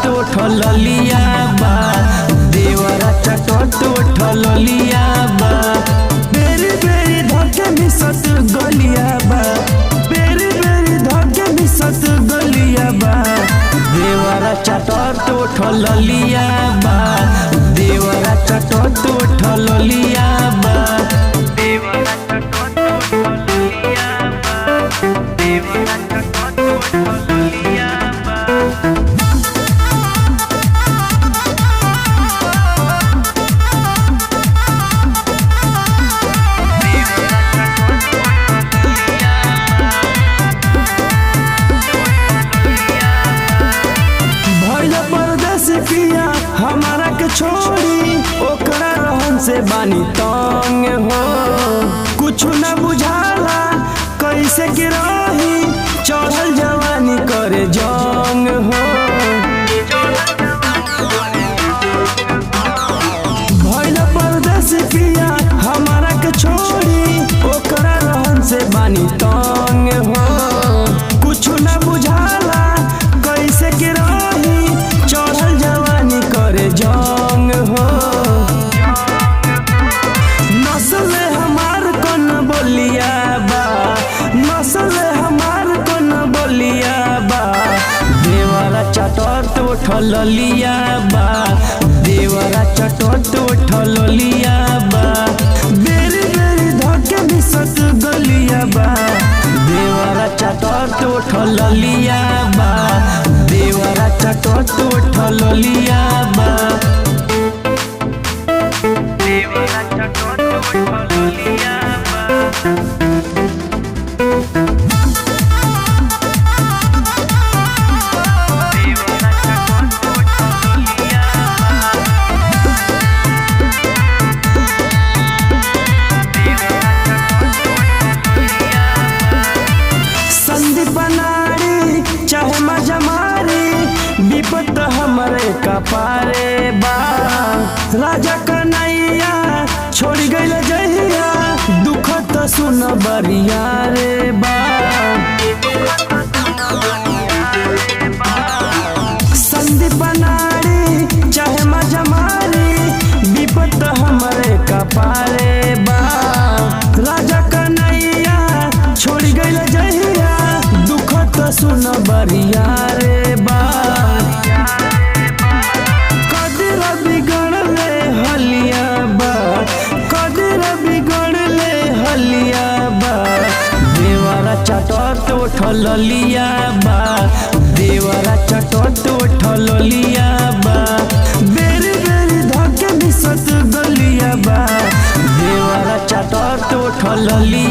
उठल लिया बा, देवरा चटत उठल लिया बा। बेरी बेरी धके मिसत गलिया बा, बेरी बेरी धके मिसत गलिया बा। देवरा चटत उठल लिया बा, देवरा चटत उठल लिया बा। देवरा चटत उठल लिया बा, देवरा चटत उठल लिया बा। पिया हमारा के छोड़ी ओकरा रहन से बानी तंग हो, कुछ न बुझाला कैसे के रही चढ़ल जवानी करे जंग हो। भइल परदेसी पिया हमारा के छोड़ी ओकरा रहन से बानी तंग हो, कुछ न बुझाला कैसे के रही चढ़ल जवानी करे जंग हो। नस्ल हमार कौन बोलिया बा, नस्ल हमार कौन बोलिया बा। देवरा चटत उठल लिया बा, देवरा चटत उठल लिया बा। बेरी बेरी धके मिसत गलिया बा, देवरा चटत उठल लिया बा, देवरा चटत उठल लिया बा। देवरा चटत उठल लिया बा। चाहे मजा मारी विपत हमरे कपारे बा। राजा कन्हैया छोड़ गइल जहिया दुख त सुन बरिया रे बा। संदीप नारी चाहे मजा मारी विपत हमरे कपारे बा। राजा कन्हैया छोड़ गइल जहिया दुख त सुन बरिया रे बा। कदर बिगड़ले हलिया बा, कदर बिगड़ले हलिया बा। देवरा चटत उठल लिया बा, देवरा चटत उठल लिया बा। बेरी बेरी धके मिसत गलिया बा, देवरा चटत उठल लिया